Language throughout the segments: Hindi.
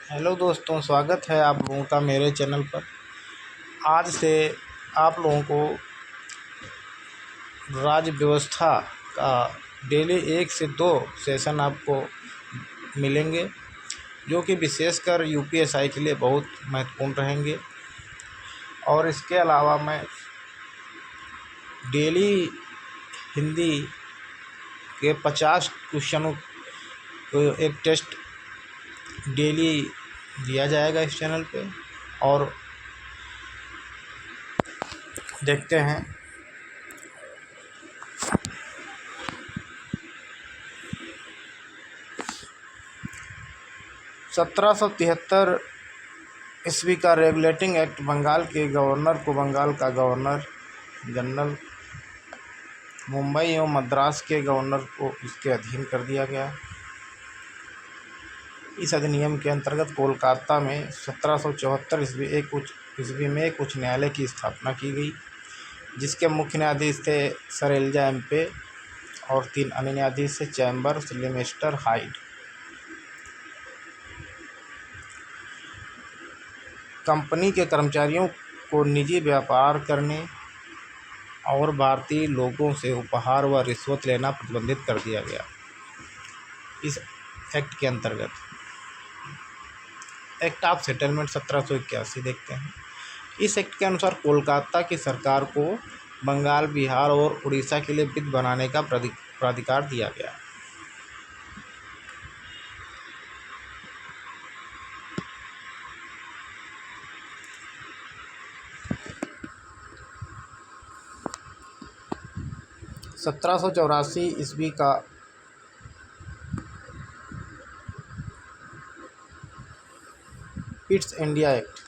हेलो दोस्तों, स्वागत है आप लोगों का मेरे चैनल पर। आज से आप लोगों को राज्य व्यवस्था का डेली 1 से 2 सेशन आपको मिलेंगे, जो कि विशेषकर यूपीएसआई के लिए बहुत महत्वपूर्ण रहेंगे। और इसके अलावा मैं डेली हिंदी के 50 क्वेश्चनों को एक टेस्ट डेली दिया जाएगा इस चैनल पे। और देखते हैं 1773 ईस्वी का रेगुलेटिंग एक्ट बंगाल के गवर्नर को बंगाल का गवर्नर जनरल, मुंबई एवं मद्रास के गवर्नर को इसके अधीन कर दिया गया। इस अधिनियम के अंतर्गत कोलकाता में 1774 ईस्वी में एक उच्च न्यायालय की स्थापना की गई, जिसके मुख्य न्यायाधीश थे सर एलिजा एम्पे और 3 अन्य न्यायाधीश थे चैम्बर्स, लिमेस्टर, हाइड। कंपनी के कर्मचारियों को निजी व्यापार करने और भारतीय लोगों से उपहार व रिश्वत लेना प्रतिबंधित कर दिया गया। इस एक्ट के अंतर्गत एक्ट ऑफ सेटलमेंट 1781 देखते हैं। इस एक्ट के अनुसार कोलकाता की सरकार को बंगाल, बिहार और उड़ीसा के लिए वित्त बनाने का प्राधिकार दिया गया। (1784) ईस्वी का ईस्ट इंडिया एक्ट,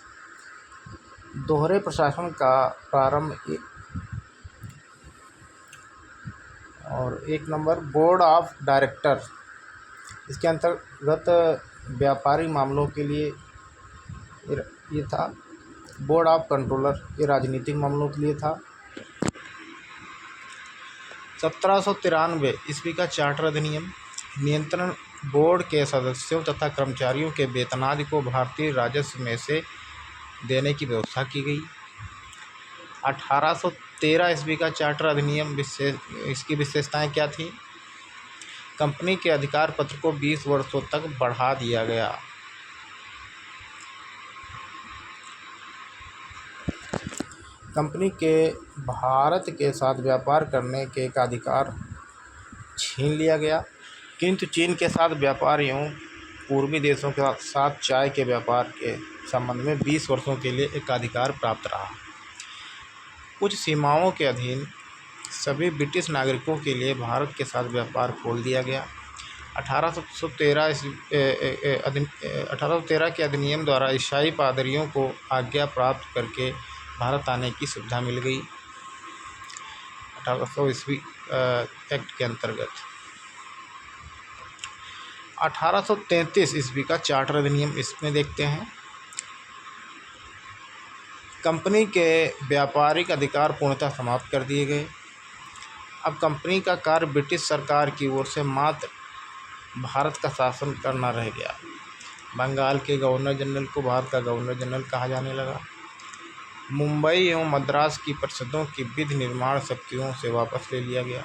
दोहरे प्रशासन का प्रारंभ। और 1 नंबर बोर्ड ऑफ डायरेक्टर, इसके अंतर्गत व्यापारी मामलों के लिए ये था। बोर्ड ऑफ कंट्रोलर, ये राजनीतिक मामलों के लिए था। 1793 ईस्वी का चार्टर अधिनियम, नियंत्रण बोर्ड के सदस्यों तथा कर्मचारियों के वेतनादि को भारतीय राजस्व में से देने की व्यवस्था की गई। 1813 ईस्वी का चार्टर अधिनियम, इसकी विशेषताएं क्या थी? कंपनी के अधिकार पत्र को 20 वर्षों तक बढ़ा दिया गया। कंपनी के भारत के साथ व्यापार करने के का अधिकार छीन लिया गया, किंतु चीन के साथ व्यापार एवं पूर्वी देशों के साथ चाय के व्यापार के संबंध में 20 वर्षों के लिए एकाधिकार प्राप्त रहा। कुछ सीमाओं के अधीन सभी ब्रिटिश नागरिकों के लिए भारत के साथ व्यापार खोल दिया गया। 1813 के अधिनियम द्वारा ईसाई पादरियों को आज्ञा प्राप्त करके भारत आने की सुविधा मिल गई। 1800 ईस्वी एक्ट के अंतर्गत 1833 ईस्वी का चार्टर अधिनियम, इसमें देखते हैं। कंपनी के व्यापारिक अधिकार पूर्णतः समाप्त कर दिए गए। अब कंपनी का कार्य ब्रिटिश सरकार की ओर से मात्र भारत का शासन करना रह गया। बंगाल के गवर्नर जनरल को भारत का गवर्नर जनरल कहा जाने लगा। मुंबई एवं मद्रास की परिषदों की विधि निर्माण शक्तियों से वापस ले लिया गया।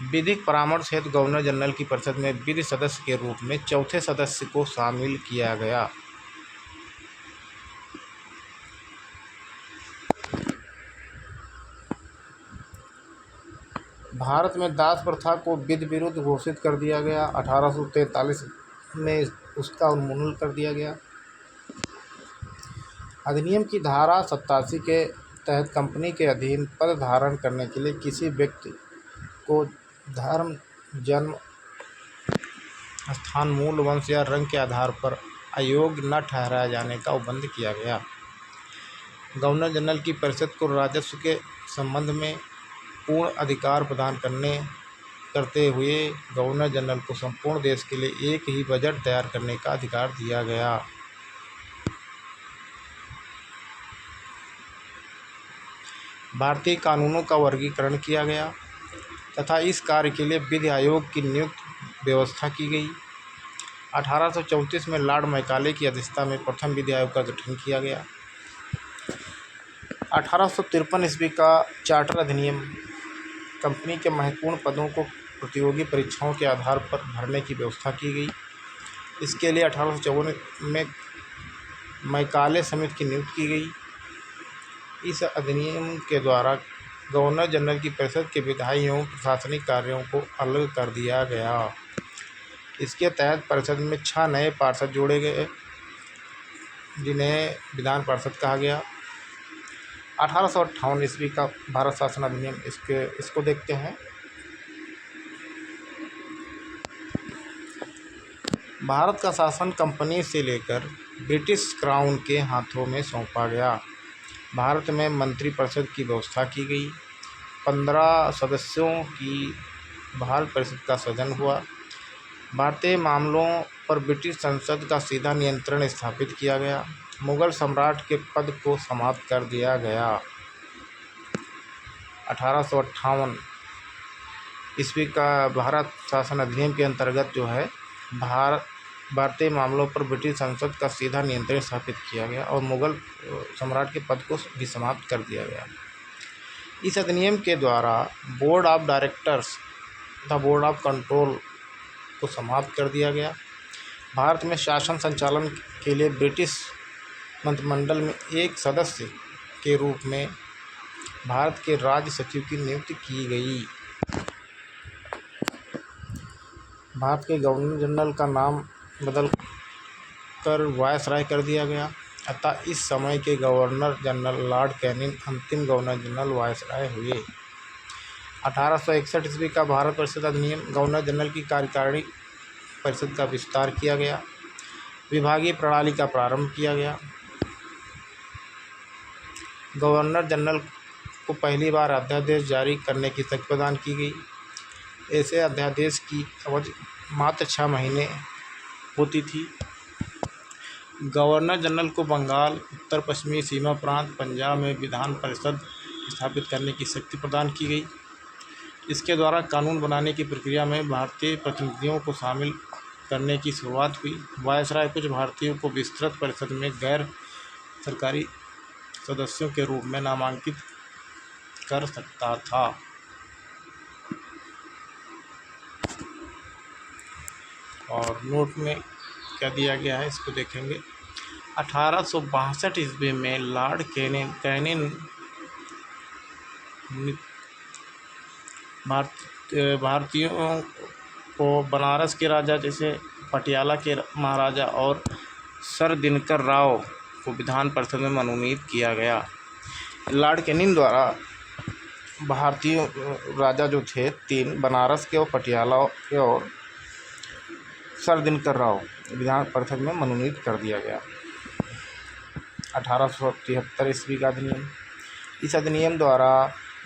विधिक परामर्श हेतु गवर्नर जनरल की परिषद में विधि सदस्य के रूप में चौथे सदस्य को शामिल किया गया। भारत में दास प्रथा को विधि विरुद्ध घोषित कर दिया गया। 1843 में उसका उन्मूलन कर दिया गया। अधिनियम की धारा 87 के तहत कंपनी के अधीन पद धारण करने के लिए किसी व्यक्ति को धर्म, जन्म स्थान, मूल वंश या रंग के आधार पर अयोग्य न ठहराए जाने का उपबंध किया गया। गवर्नर जनरल की परिषद को राजस्व के संबंध में पूर्ण अधिकार प्रदान करते हुए गवर्नर जनरल को संपूर्ण देश के लिए एक ही बजट तैयार करने का अधिकार दिया गया। भारतीय कानूनों का वर्गीकरण किया गया तथा इस कार्य के लिए विधि आयोग की नियुक्ति व्यवस्था की गई। 1834 में लॉर्ड मैकाले की अध्यक्षता में प्रथम विधि आयोग का गठन किया गया। 1853 ईस्वी का चार्टर अधिनियम कंपनी के महत्वपूर्ण पदों को प्रतियोगी परीक्षाओं के आधार पर भरने की व्यवस्था की गई। इसके लिए 1854 में मैकाले समिति की नियुक्ति की गई। इस अधिनियम के द्वारा गवर्नर जनरल की परिषद के विधायी एवं प्रशासनिक कार्यों को अलग कर दिया गया। इसके तहत परिषद में 6 नए पार्षद जोड़े गए, जिन्हें विधान पार्षद कहा गया। 1858 ईस्वी का भारत शासन अधिनियम, इसको देखते हैं। भारत का शासन कंपनी से लेकर ब्रिटिश क्राउन के हाथों में सौंपा गया। भारत में मंत्रिपरिषद की व्यवस्था की गई। 15 सदस्यों की भारत परिषद का सदन हुआ। भारतीय मामलों पर ब्रिटिश संसद का सीधा नियंत्रण स्थापित किया गया। मुगल सम्राट के पद को समाप्त कर दिया गया। 1858 ईस्वी का भारत शासन अधिनियम के अंतर्गत जो है भारतीय मामलों पर ब्रिटिश संसद का सीधा नियंत्रण स्थापित किया गया और मुगल सम्राट के पद को भी समाप्त कर दिया गया। इस अधिनियम के द्वारा बोर्ड ऑफ डायरेक्टर्स तथा बोर्ड ऑफ कंट्रोल को समाप्त कर दिया गया। भारत में शासन संचालन के लिए ब्रिटिश मंत्रिमंडल में एक सदस्य के रूप में भारत के राज्य सचिव की नियुक्ति की गई। भारत के गवर्नर जनरल का नाम बदल कर वायसराय कर दिया गया, अतः इस समय के गवर्नर जनरल लॉर्ड कैनिंग अंतिम गवर्नर जनरल वायसराय हुए। 1861 ईस्वी का भारत परिषद अधिनियम गवर्नर जनरल की कार्यकारिणी परिषद का विस्तार किया गया। विभागीय प्रणाली का प्रारंभ किया गया। गवर्नर जनरल को पहली बार अध्यादेश जारी करने की शक्ति प्रदान की गई। ऐसे अध्यादेश की अवधि मात्र 6 महीने होती थी। गवर्नर जनरल को बंगाल, उत्तर पश्चिमी सीमा प्रांत, पंजाब में विधान परिषद स्थापित करने की शक्ति प्रदान की गई। इसके द्वारा कानून बनाने की प्रक्रिया में भारतीय प्रतिनिधियों को शामिल करने की शुरुआत हुई। वायसराय कुछ भारतीयों को विस्तृत परिषद में गैर सरकारी सदस्यों के रूप में नामांकित कर सकता था। और नोट में क्या दिया गया है इसको देखेंगे। 1862 ईस्वी में लॉर्ड कैनिंग भारतीयों को बनारस के राजा जैसे पटियाला के महाराजा और सर दिनकर राव को विधान परिषद में मनोनीत किया गया। लॉर्ड कैनिंग द्वारा भारतीय राजा जो थे 3, बनारस के और पटियाला के और सर दिनकर राव विधान परिषद में मनोनीत कर दिया गया। 1873 ईस्वी का अधिनियम, इस अधिनियम द्वारा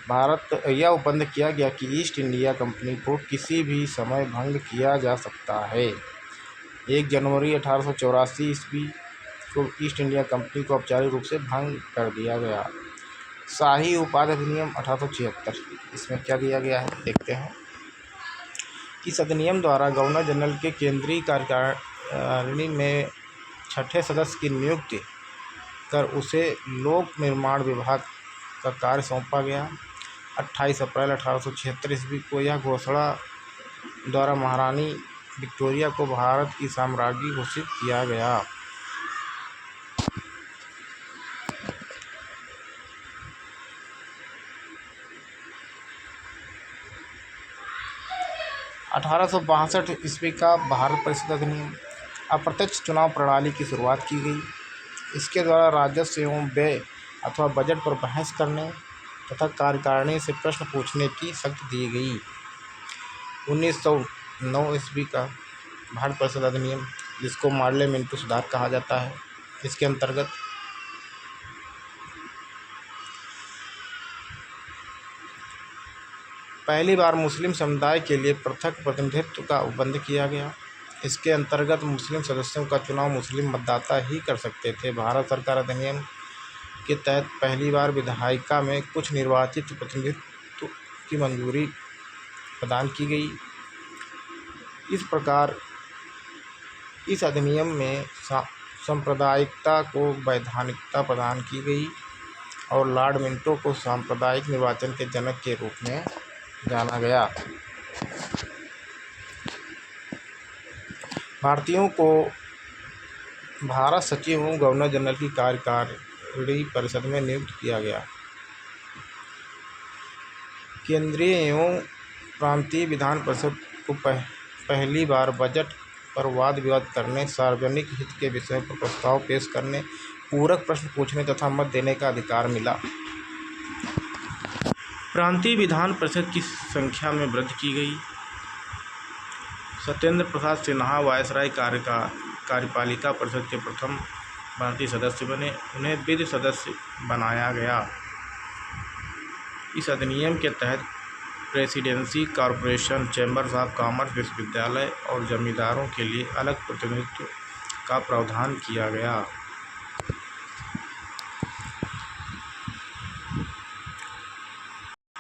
भारत यह उपबंध किया गया कि ईस्ट इंडिया कंपनी को किसी भी समय भंग किया जा सकता है। 1 जनवरी 1884 ईस्वी को ईस्ट इंडिया कंपनी को औपचारिक रूप से भंग कर दिया गया। शाही उपाधि अधिनियम 1876, इसमें क्या दिया गया है देखते हैं। इस अधिनियम द्वारा गवर्नर जनरल के केंद्रीय कार्यकारिणी में 6ठे सदस्य की नियुक्ति कर उसे लोक निर्माण विभाग का कार्य सौंपा गया। 28 अप्रैल 1876 ईस्वी को यह घोषणा द्वारा महारानी विक्टोरिया को भारत की साम्राज्ञी घोषित किया गया। (1862) ईस्वी का भारत परिषद अधिनियम, अप्रत्यक्ष चुनाव प्रणाली की शुरुआत की गई। इसके द्वारा राजस्व एवं व्यय अथवा बजट पर बहस करने तथा कार्यकारिणी से प्रश्न पूछने की शक्ति दी गई। 1909 ईस्वी का भारत परिषद अधिनियम, जिसको मार्ले मिंटो सुधार कहा जाता है, इसके अंतर्गत पहली बार मुस्लिम समुदाय के लिए पृथक प्रतिनिधित्व का उपबंध किया गया। इसके अंतर्गत मुस्लिम सदस्यों का चुनाव मुस्लिम मतदाता ही कर सकते थे। भारत सरकार अधिनियम के तहत पहली बार विधायिका में कुछ निर्वाचित प्रतिनिधित्व की मंजूरी प्रदान की गई। इस प्रकार इस अधिनियम में सांप्रदायिकता को वैधानिकता प्रदान की गई और लॉर्ड मिंटो को सांप्रदायिक निर्वाचन के जनक के रूप में जाना गया। भारतीयों को भारत सचिव एवं गवर्नर जनरल की कार्यकारिणी परिषद में नियुक्त किया गया। केंद्रीय एवं प्रांतीय विधान परिषद को पहली बार बजट पर वाद विवाद करने, सार्वजनिक हित के विषयों पर प्रस्ताव पेश करने, पूरक प्रश्न पूछने तथा मत देने का अधिकार मिला। प्रांतीय विधान परिषद की संख्या में वृद्धि की गई। सत्येंद्र प्रसाद सिन्हा वायसराय कार्यपालिका परिषद के प्रथम भारतीय सदस्य बने। उन्हें विधि सदस्य बनाया गया। इस अधिनियम के तहत presidency corporation, chambers of commerce, विश्वविद्यालय और जमींदारों के लिए अलग प्रतिनिधित्व का प्रावधान किया गया।